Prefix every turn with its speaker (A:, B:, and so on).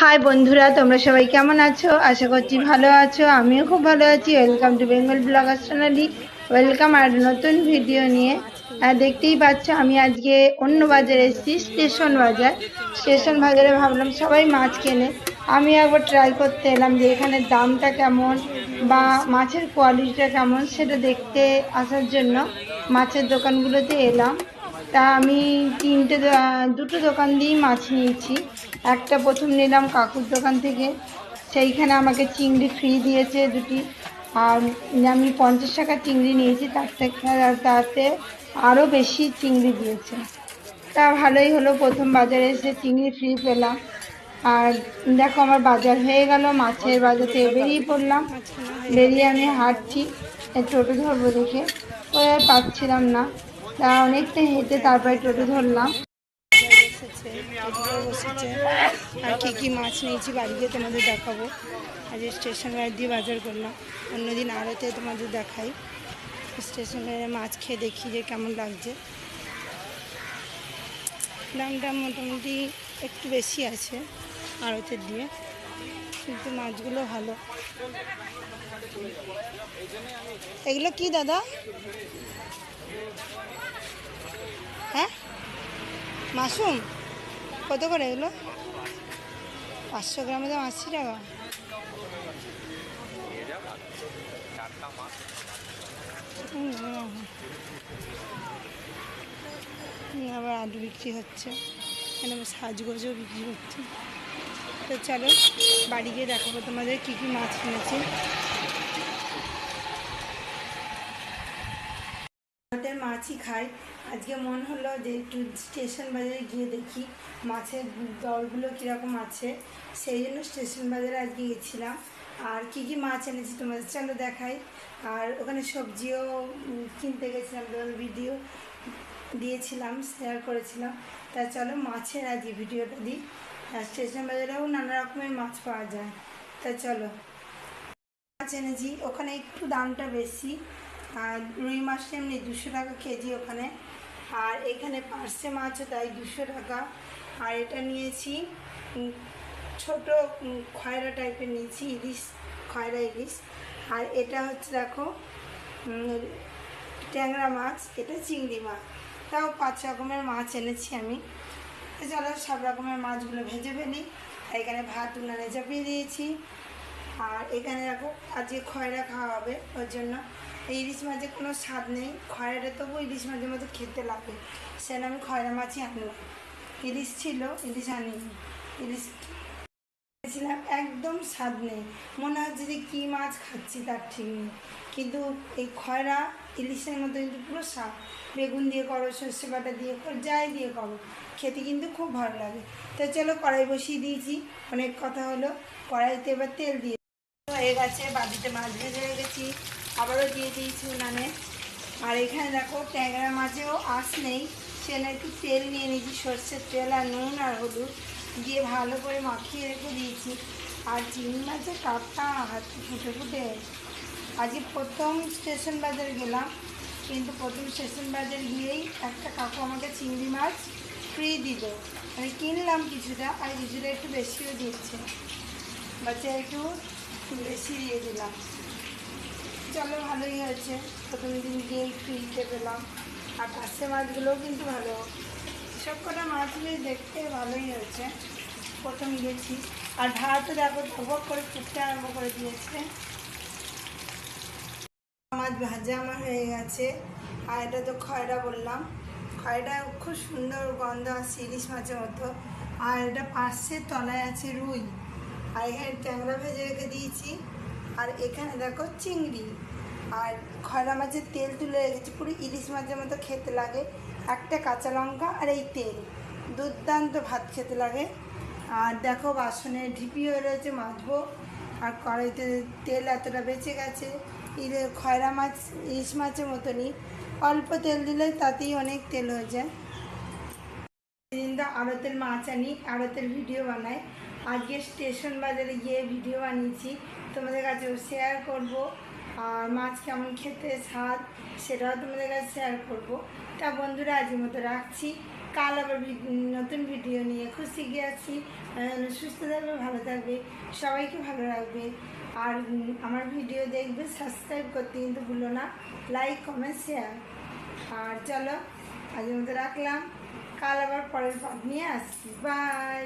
A: High বন্ধুরা, তোমরা সবাই কেমন আছো? আশা করছি ভালো আছো। আমিও খুব ভালো আছি। Welcome to Bengal blogger Sonali. Welcome আর নতুন ভিডিও নিয়ে। দেখতেই পাচ্ছ আমি আজকে অন্য বাজারে এসেছি, স্টেশন বাজারে ভাবলাম সবাই মাছ কেনে, আমি একবার ট্রাই করতে এলাম যে এখানে দামটা কেমন বা মাছের কোয়ালিটিটা কেমন সেটা দেখতে আসার জন্য মাছের দোকানগুলোতে এলাম। তা আমি দুটো দোকান দিয়েই মাছ নিয়েছি। একটা প্রথম নিলাম কাকুর দোকান থেকে, সেইখানে আমাকে চিংড়ি ফ্রি দিয়েছে দুটি। আর আমি 50 টাকা চিংড়ি নিয়েছি, তাতে আরও বেশি চিংড়ি দিয়েছে। তা ভালোই হলো, প্রথম বাজারে এসে চিংড়ি ফ্রি পেলাম। আর দেখো আমার বাজার হয়ে গেল, মাছের বাজার থেকে বেরিয়ে পড়লাম। বেরিয়ে আমি হাঁটছি টোটো ধরবো দেখে, ওই আর পাচ্ছিলাম না। তা অনেকটা হেঁটে তারপরে টোটো ধরলাম। বসেছে আর কি মাছ নিয়েছি বাড়ি গিয়ে তোমাদের দেখাবো। আজ স্টেশন বাজার দিয়ে বাজার করলাম, অন্যদিন আড়তে তোমাদের দেখাই। স্টেশন বাজারে মাছ খেয়ে দেখি যে কেমন লাগছে। দামটা মোটামুটি একটু বেশি আছে আড়তের দিয়ে, কিন্তু মাছগুলো ভালো। এগুলো কি দাদা? হ্যাঁ, মাশরুম কত করে এগুলো? 500 গ্রামের দাম 80 টাকা। আবার আলু বিক্রি হচ্ছে, এখানে সাজগোজও বিক্রি হচ্ছে। তো চলো বাড়ি গিয়ে দেখাবো তোমাদের কী কী মাছ কিনেছি। আমাদের মাছই খাই। আজকে মন হলো যে একটু স্টেশন বাজারে গিয়ে দেখি মাছের দরগুলো কীরকম আছে, সেই জন্য স্টেশন বাজারে আজকে গেছিলাম। আর কি কি মাছ এনেছি তোমাদের চলো দেখাই। আর ওখানে সবজিও কিনতে গেছিলাম, ভিডিও দিয়েছিলাম, শেয়ার করেছিলাম। তা চলো মাছের আজকে ভিডিওটা দিই। আর স্টেশন বাজারেও নানা রকমের মাছ পাওয়া যায়। তা চলো, মাছ এনেছি, ওখানে একটু দামটা বেশি। আর রুই মাছটা এমনি 200 টাকা কেজি ওখানে। আর এখানে পার্শে মাছও তাই 200 টাকা। আর এটা নিয়েছি ছোট খয়রা টাইপের নিয়েছি, ইলিশ, খয়রা ইলিশ। আর এটা হচ্ছে দেখো ট্যাংরা মাছ, এটা চিংড়ি মাছ। তাও 5 রকমের মাছ এনেছি আমি। চলো সব রকমের মাছগুলো ভেজে ফেলি। আর এখানে ভাত উনানে চাপিয়ে দিয়েছি। আর এখানে দেখো আজকে খয়রা খাওয়া হবে, ওর জন্য ইলিশ মাছের কোনো স্বাদ নেই, খয়রাটা তবু ইলিশ মাছের মতো খেতে লাগে, সেটা আমি খয়রা মাছই আনলাম। ইলিশ ছিল, ইলিশ আনিনি। ইলিশ ছিলাম, একদম স্বাদ নেই, মনে হচ্ছে যে কী মাছ খাচ্ছি তার ঠিক নেই। কিন্তু এই খয়রা ইলিশের মতো কিন্তু পুরো স্বাদ। বেগুন দিয়ে করো, সর্ষে বাটা দিয়ে করো, যাই দিয়ে করো, খেতে কিন্তু খুব ভালো লাগে। তো চলো কড়াই বসিয়ে দিয়েছি, অনেক কথা হলো। কড়াইতে এবার তেল দিয়ে হয়ে গেছে, বাড়িতে মাছ ভেজে রেখেছি, আবারও দিয়ে দিয়েছি উনানে। আর এখানে দেখো ট্যাংরা মাছেও আঁশ নেই, সেখানে একটু তেল নিয়ে নিয়েছি, সর্ষের তেল আর নুন আর হলুদ দিয়ে ভালো করে মাখিয়ে রেখে দিয়েছি। আর চিংড়ি মাছের কাপটা হাত ফুটে ফুটে। আজকে প্রথম স্টেশন বাজারে গেলাম, কিন্তু প্রথম স্টেশন বাজারে গিয়েই একটা কাকু আমাকে চিংড়ি মাছ ফ্রি দিল। আমি কিনলাম কিছুটা, আর কিছুটা একটু বেশিও দিচ্ছে, বাচ্চা একটু বেশি দিয়ে দিলাম। চলো ভালোই হয়েছে, প্রথম দিন গিয়েই ফ্রিতে পেলাম। আর পার্শে মাছগুলোও কিন্তু ভালো, সব কটা মাছগুলোই দেখতে ভালোই হয়েছে, প্রথম গেছি। আর ভাতও দেখো টবক করে ফুটতে আরম্ভ করে দিয়েছে। মাছ ভাজা আমার হয়ে গেছে। আর এটা তো খয়রা বললাম, খয়রা খুব সুন্দর গন্ধ আসছে ইলিশ মাছের মতো। আর এটা পার্শ্বের তলায় আছে রুই। আর এখানে ট্যাংরা ভেজে রেখে দিয়েছি। আর এখানে দেখো চিংড়ি। আর খয়রা মাছের তেল তুলে রেখেছি, পুরো ইলিশ মাছের মতো খেতে লাগে। একটা কাঁচা লঙ্কা আর এই তেল, দুর্দান্ত ভাত খেতে লাগে। আর দেখো বাসনে ঢিপি হয়ে রয়েছে, মাজবো। আর কড়াইতে তেল এতটা বেঁচে গেছে। খয়রা মাছ ইলিশ মাছের মতনই, অল্প তেল দিলে তাতেই অনেক তেল হয়ে যায়। সেদিন তো আড়তের মাছ আনি, আড়তের ভিডিও বানাই। আজকে স্টেশন বাজারে গিয়ে ভিডিও বানিয়েছি, তোমাদের কাছেও শেয়ার করব। আর মাছ কেমন খেতে স্বাদ সেটাও তোমাদের কাছে শেয়ার করব। তা বন্ধুরা আজকের মতো রাখছি, কাল আবার নতুন ভিডিও নিয়ে খুশি গিয়ে আছি। সুস্থ থাকবে, ভালো থাকবে, সবাইকে ভালো রাখবে। আর আমার ভিডিও দেখবে, সাবস্ক্রাইব করতে কিন্তু ভুলো না, লাইক কমেন্ট শেয়ার। আর চলো আজকের মতো রাখলাম, কাল আবার পরের পার্ট নিয়ে আসছি। বাই।